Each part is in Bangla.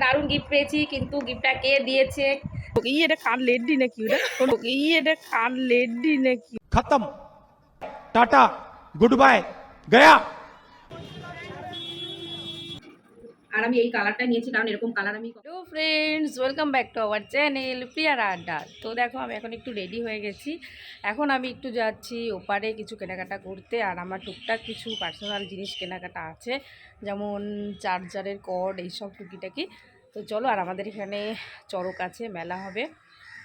দারুণ গিফট পেয়েছি, কিন্তু গিফটটা কে দিয়েছে এটা কান লেডি নাকি এটা কান লেডি নাকি खत्म टाटा गुड बाय गया। আর আমি এই কালারটা নিয়েছি কারণ এরকম কালার আমি hello friends, welcome back to our channel প্রিয়ার আড্ডা। তো দেখো আমি এখন একটু রেডি হয়ে গেছি। এখন আমি একটু যাচ্ছি ওপারে কিছু কেনাকাটা করতে, আর আমার টুকটাক কিছু পার্সোনাল জিনিস কেনাকাটা আছে, যেমন চার্জারের কর্ড, এইসব টুকিটাকি। তো চলো, আর আমাদের এখানে চড়ক আছে, মেলা হবে।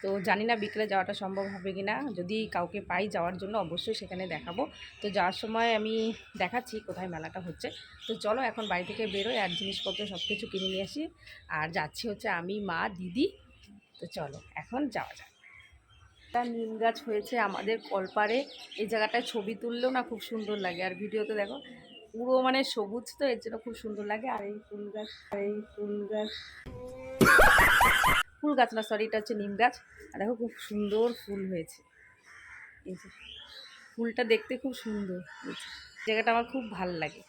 তো জানি না বিকেলে যাওয়াটা সম্ভব হবে কি না, যদি কাউকে পাই যাওয়ার জন্য অবশ্যই সেখানে দেখাবো। তো যাওয়ার সময় আমি দেখাচ্ছি কোথায় মেলাটা হচ্ছে। তো চলো এখন বাড়ি থেকে বেরোই আর জিনিসপত্র সব কিছু কিনে নিয়ে আসি। আর যাচ্ছি হচ্ছে আমি, মা, দিদি। তো চলো এখন যাওয়া যাক। একটা নিম গাছ হয়েছে আমাদের কলপারে, এই জায়গাটায় ছবি তুললেও না খুব সুন্দর লাগে, আর ভিডিওতে দেখো পুরো মানে সবুজ, তো এর জন্য খুব সুন্দর লাগে। আর এই ফুল গাছ, ফুল গাছ না সরি, এটা হচ্ছে নিম গাছ। আর দেখো খুব সুন্দর ফুল হয়েছে, এই যে ফুলটা দেখতে খুব সুন্দর হয়েছে, জায়গাটা আমার খুব ভালো লাগে।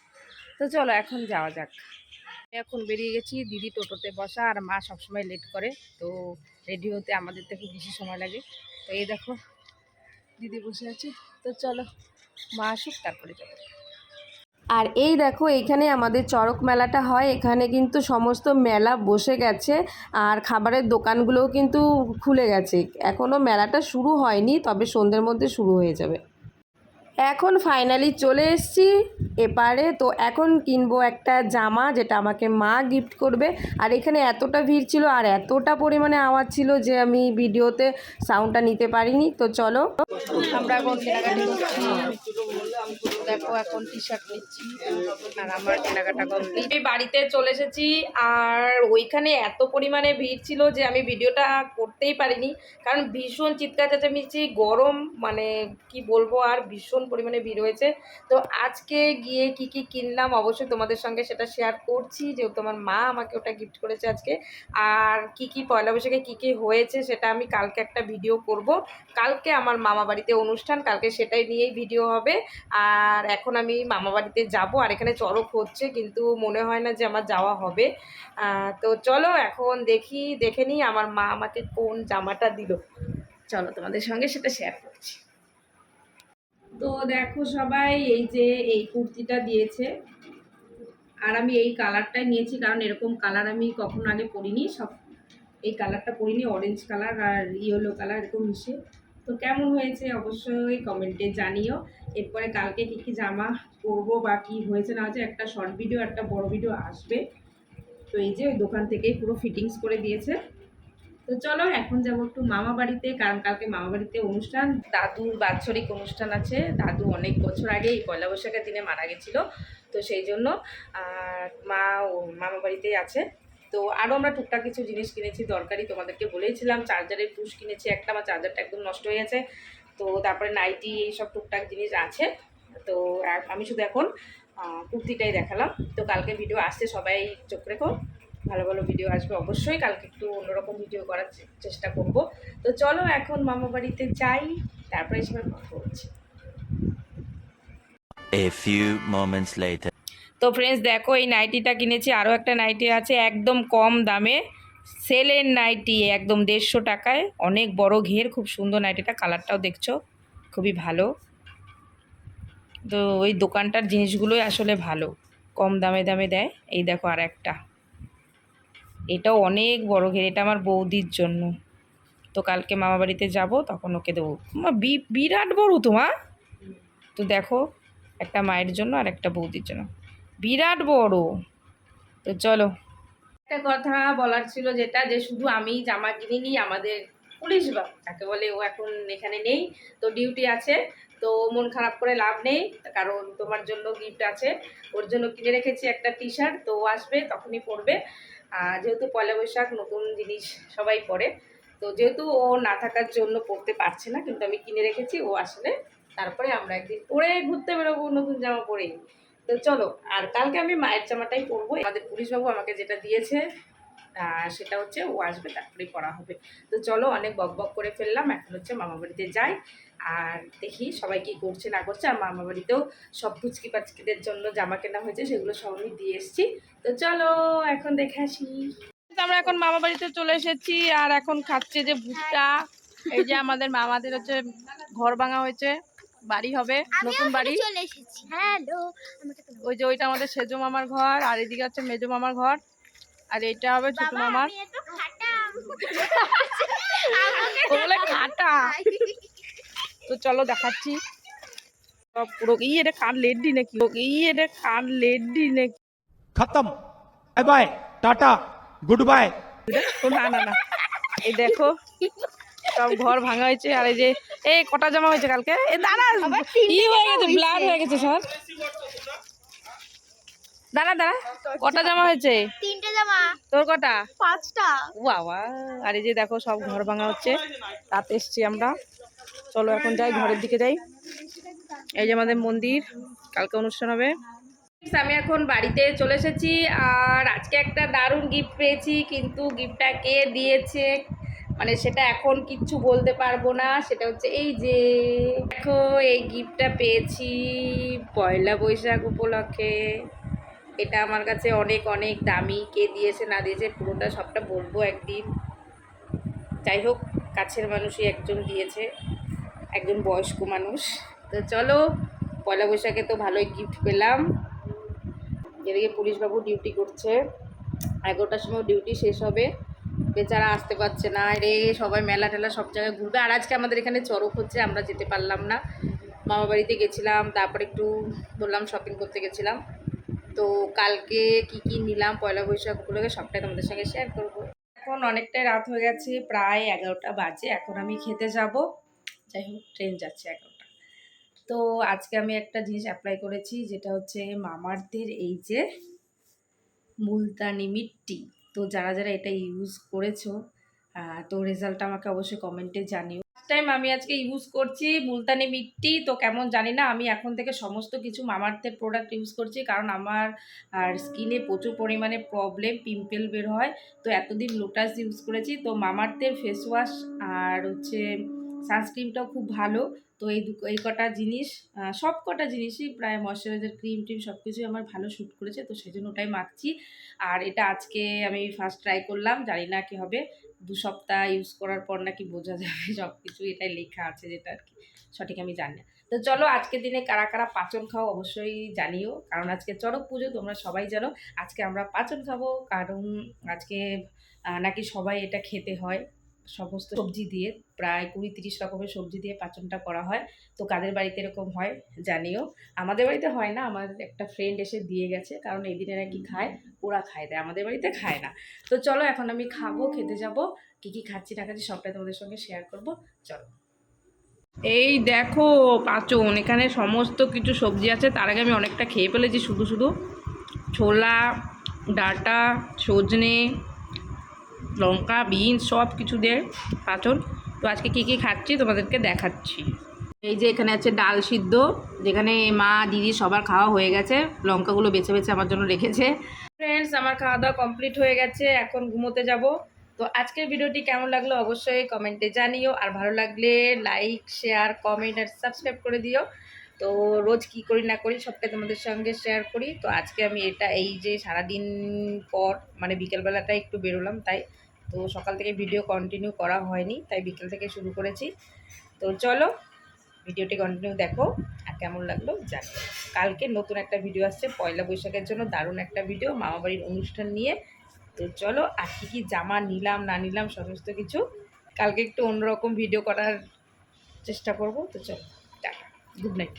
তো চলো এখন যাওয়া যাক। এখন বেরিয়ে গেছি, দিদি টোটোতে বসা, আর মা সবসময় লেট করে, তো রেডি হতে আমাদের থেকে বেশি সময় লাগে। তো এই দেখো দিদি বসে আছে। তো চলো মা আসুক তারপরে যাবো। আর এই দেখো এইখানে আমাদের চড়ক মেলাটা হয়, এখানে কিন্তু সমস্ত মেলা বসে গেছে, আর খাবারের দোকানগুলোও কিন্তু খুলে গেছে। এখনও মেলাটা শুরু হয়নি, তবে সন্ধ্যের মধ্যে শুরু হয়ে যাবে। এখন ফাইনালি চলে এসেছি এপারে। তো এখন কিনবো একটা জামা, যেটা আমাকে মা গিফট করবে। আর এখানে এতটা ভিড় ছিল আর এতটা পরিমাণে আওয়াজ ছিল যে আমি ভিডিওতে সাউন্ডটা নিতে পারিনি। তো চলো আমরা এখন কেনাকাটি করছি। দেখো এখন টি শার্ট নিচ্ছি, আর আমার কেনাকাটা কমপ্লিট। বাড়িতে চলে এসেছি, আর ওইখানে এত পরিমাণে ভিড় ছিল যে আমি ভিডিওটা করতেই পারিনি, কারণ ভীষণ চিৎকার চেঁচামেচি, গরম, মানে কি বলবো, আর ভীষণ পরিমাণে ভিড় হয়েছে। তো আজকে গিয়ে কি কি কিনলাম অবশ্যই তোমাদের সঙ্গে সেটা শেয়ার করছি, যেহেতু আমার মা আমাকে ওটা গিফট করেছে আজকে। আর কি কি পয়লা বৈশাখে কী কী হয়েছে সেটা আমি কালকে একটা ভিডিও করব। কালকে আমার মামা বাড়িতে অনুষ্ঠান, কালকে সেটাই নিয়েই ভিডিও হবে। আর এখন আমি মামা বাড়িতে যাব, আর এখানে চড়ক হচ্ছে, কিন্তু মনে হয় না যে আমার যাওয়া হবে। তো চলো এখন দেখে নিই আমার মা আমাকে কোন জামাটা দিল। চলো তোমাদের সঙ্গে সেটা শেয়ার করছি। তো দেখো সবাই, এই যে এই কুর্তিটা দিয়েছে, আর আমি এই কালারটাই নিয়েছি, কারণ এরকম কালার আমি কখনো আগে পরিনি। সব এই কালারটা পরিনি, অরেঞ্জ কালার আর ইয়েলো কালার এরকম মিশে। তো কেমন হয়েছে অবশ্যই কমেন্টে জানিও। এরপরে কালকে কী কী জামা পরবো বা কী হয়েছে না হয়েছে, একটা শর্ট ভিডিও একটা বড় ভিডিও আসবে। তো এই যে ওই দোকান থেকেই পুরো ফিটিংস করে দিয়েছে। তো চলো এখন যাবো একটু মামা বাড়িতে, কারণ কালকে মামা বাড়িতে অনুষ্ঠান, দাদুর বাৎসরিক অনুষ্ঠান আছে। দাদু অনেক বছর আগে এই পয়লা বৈশাখের দিনে মারা গেছিলো, তো সেই জন্য মা ও মামা বাড়িতেই আছে। তো আরও আমরা টুকটাক কিছু জিনিস কিনেছি দরকারি, তোমাদেরকে বলেইছিলাম চার্জারের পুশ কিনেছি একটা, আমার চার্জারটা একদম নষ্ট হয়ে গেছে। তো তারপরে নাইটি, এইসব টুকটাক জিনিস আছে। তো আমি শুধু এখন কুর্তিটাই দেখালাম। তো কালকে ভিডিও আসছে, সবাই চোখ রেখো, ভালো ভালো ভিডিও আসবে অবশ্যই। কালকে একটু অন্যরকম ভিডিও করার চেষ্টা করব। তো চলো এখন মামা বাড়িতে যাই, তারপরে সবাই কথা বলছি। A few moments later. তো ফ্রেন্ডস দেখো এই নাইটিটা কিনেছি, আরও একটা নাইটি আছে একদম কম দামে, সেলের নাইটি একদম 150 টাকায়, অনেক বড় ঘের, খুব সুন্দর নাইটিটা, কালারটাও দেখছো খুবই ভালো। তো ওই দোকানটার জিনিসগুলোই আসলে ভালো, কম দামে দামে দেয়। এই দেখো আর একটা, এটাও অনেক বড় ঘের, এটা আমার বৌদির জন্য। তো কালকে মামা বাড়িতে যাব, তখন ওকে দেবো। মা বিরাট বড় তো মা। তো দেখো একটা মায়ের জন্য আর একটা বৌদির জন্য, বিরাট বড়। তো চলো, একটা কথা বলার ছিল, যেটা যে শুধু আমি জামা কিনিনি, আমাদের পুলিশ বাবু তাকে বলে, ও এখন এখানে নেই, তো ডিউটি আছে। তো মন খারাপ করে লাভ নেই, কারণ তোমার জন্য গিফট আছে, ওর জন্য কিনে রেখেছি একটা টি শার্ট, তো ও আসবে তখনই পরবে। যেহেতু পয়লা বৈশাখ নতুন জিনিস সবাই পরে, তো যেহেতু ও না থাকার জন্য পরতে পারছে না, কিন্তু আমি কিনে রেখেছি, ও আসলে তারপরে আমরা একদিন পরে ঘুরতে বেরোবো নতুন জামা পরেই। তো চলো, আর কালকে আমি মায়ের জামাটাই পরবো, আমাদের পুলিশবাবু আমাকে যেটা দিয়েছে সেটা হচ্ছে ও আসবে তারপরেই পরা হবে। তো চলো অনেক বক বক করে ফেললাম, এখন হচ্ছে মামা বাড়িতে যাই, আর দেখি সবাই কী করছে না করছে। আর মামা বাড়িতেও সব পুচকি পাচকিদের জন্য জামা কেনা হয়েছে, সেগুলো সব আমি দিয়ে এসেছি। তো চলো এখন দেখে আসি। আমরা এখন মামা বাড়িতে চলে এসেছি আর এখন খাচ্ছে যে ভুট্টা। এই যে আমাদের মামাদের হচ্ছে ঘর ভাঙা হয়েছে, বাড়ি হবে, নতুন বাড়ি। চলে এসেছি। হ্যালো, ওই যে ওইটা আমাদের সেজো মামার ঘর, আর এদিকে হচ্ছে মেজো মামার ঘর, আর এটা হবে ছোট মামার। বলে খাটা। তো চলো দেখাচ্ছি সব পুরো। এটা কার লেডি নাকি? এটা কার লেডি নাকি? खत्म। Bye bye, tata, good bye. না না না, এই দেখো সব ঘর ভাঙা হয়েছে। আর এই যে এই কটা জামা হয়েছে কালকে, এ দাঁড়া ই হয়ে গেছে, ব্লাড হয়ে গেছে সব। দাঁড়া দাঁড়া, কটা জামা হয়েছে? 3টে জামা। তোর কটা? 5টা। বাবা। আর এই যে দেখো সব ঘর ভাঙা হচ্ছে, রাতে এসছি আমরা। চলো এখন যাই, ঘরের দিকে যাই। এই যে আমাদের মন্দির, কালকে অনুষ্ঠান হবে। আমি এখন বাড়িতে চলে এসেছি আর আজকে একটা দারুণ গিফট পেয়েছি, কিন্তু গিফটটা কে দিয়েছে মানে সেটা এখন কিচ্ছু বলতে পারবো না। সেটা হচ্ছে এই যে দেখো, এই গিফটটা পেয়েছি পয়লা বৈশাখ উপলক্ষে। এটা আমার কাছে অনেক অনেক দামি। কে দিয়েছে না দিয়েছে পুরোটা সবটা বলবো একদিন। যাই হোক, কাছের মানুষই একজন দিয়েছে, একজন বয়স্ক মানুষ। তো চলো, পয়লা বৈশাখে তো ভালোই গিফট পেলাম। এদিকে পুলিশবাবু ডিউটি করছে, 11টার সময় ডিউটি শেষ হবে, বেচারা আসতে পারছে না রে। সবাই মেলা টেলা সব জায়গায় ঘুরবে। আর আজকে আমাদের এখানে চড়ক হচ্ছে, আমরা যেতে পারলাম না। মামা বাড়িতে গেছিলাম, তারপর একটু বললাম শপিং করতে গেছিলাম। তো কালকে কি কি নিলাম পয়লা বৈশাখগুলোকে সবটাই তোমাদের সঙ্গে শেয়ার করবো। এখন অনেকটাই রাত হয়ে গেছে, প্রায় 11টা বাজে। এখন আমি খেতে যাব। যাই হোক, ট্রেন যাচ্ছে 11টা। তো আজকে আমি একটা জিনিস অ্যাপ্লাই করেছি, যেটা হচ্ছে মামাআর্থের এই যে মুলতানি মিট্টি। তো যারা যারা এটা ইউজ করেছো তো রেজাল্টটা আমাকে অবশ্যই কমেন্টে জানিও। ফার্স্ট টাইম আমি আজকে ইউজ করছি মুলতানি মিট্টি, তো কেমন জানি না। আমি এখন থেকে সমস্ত কিছু মামাআর্থের প্রোডাক্ট ইউজ করছি, কারণ আমার আর স্কিনে প্রচুর পরিমাণে প্রবলেম, পিম্পল বের হয়। তো এতদিন লোটাস ইউজ করেছি। তো মামাআর্থের ফেস ওয়াশ আর হচ্ছে সানস্ক্রিনটাও খুব ভালো। তো এই কটা জিনিস, সব কটা জিনিসই প্রায় ময়শ্চারাইজার ক্রিম টিম সব কিছুই আমার ভালো শ্যুট করেছে। তো সেই জন্য ওটাই মাখছি। আর এটা আজকে আমি ফার্স্ট ট্রাই করলাম, জানি না কি হবে। 2 সপ্তাহ ইউজ করার পর নাকি বোঝা যাবে সব কিছু, এটাই লেখা আছে, যেটা আর কি সঠিক আমি জানি না। তো চলো, আজকের দিনে কারা কারা পাচন খাও অবশ্যই জানিও, কারণ আজকে চড়ক পুজো, তোমরা সবাই জানো। আজকে আমরা পাচন খাবো, কারণ আজকে নাকি সবাই এটা খেতে হয় সমস্ত সবজি দিয়ে, প্রায় 20-30 রকমের সবজি দিয়ে পাচনটা করা হয়। তো কাদের বাড়িতে এরকম হয় জানিও। আমাদের বাড়িতে হয় না, আমার একটা ফ্রেন্ড এসে দিয়ে গেছে, কারণ এই দিনে নাকি খায়, ওরা খায় দেয়, আমাদের বাড়িতে খায় না। তো চলো এখন আমি খাবো, খেতে যাব। কী কী খাচ্ছি না খাচ্ছি সবটাই তোমাদের সঙ্গে শেয়ার করব। চলো। এই দেখো পাচন, এখানে সমস্ত কিছু সবজি আছে। তার আগে আমি অনেকটা খেয়ে ফেলেছি, শুধু শুধু ছোলা, ডাঁটা, সজনে, লঙ্কা, বিনস সব কিছু দিয়ে পাচন। তো আজকে কী কী খাচ্ছি তোমাদেরকে দেখাচ্ছি। এই যে এখানে আছে ডাল সিদ্ধ, যেখানে মা দিদি সবার খাওয়া হয়ে গেছে, লঙ্কাগুলো বেছে বেছে আমার জন্য রেখেছে। ফ্রেন্ডস, আমার খাওয়া দাওয়া কমপ্লিট হয়ে গেছে, এখন ঘুমোতে যাব। তো আজকের ভিডিওটি কেমন লাগলো অবশ্যই কমেন্টে জানিও, আর ভালো লাগলে লাইক, শেয়ার, কমেন্ট আর সাবস্ক্রাইব করে দিও। তো রোজ কি করি না করি সবটাই তোমাদের সঙ্গে শেয়ার করি। তো আজকে আমি এটা এই যে সারাদিন পর মানে বিকেলবেলাটা একটু বেরোলাম, তাই তো সকাল থেকে ভিডিও কন্টিনিউ করা হয়নি, তাই বিকেল থেকে শুরু করেছি। তো চলো, ভিডিওটি কন্টিনিউ দেখো, আর কেমন লাগলো জানো। কালকে নতুন একটা ভিডিও আসছে পয়লা বৈশাখের জন্য, দারুণ একটা ভিডিও মামাবাড়ির অনুষ্ঠান নিয়ে। তো চলো, আর কী কী জামা নিলাম না নিলাম সমস্ত কিছু কালকে একটু অন্যরকম ভিডিও করার চেষ্টা করব। তো চলো, টাটা, গুড নাইট।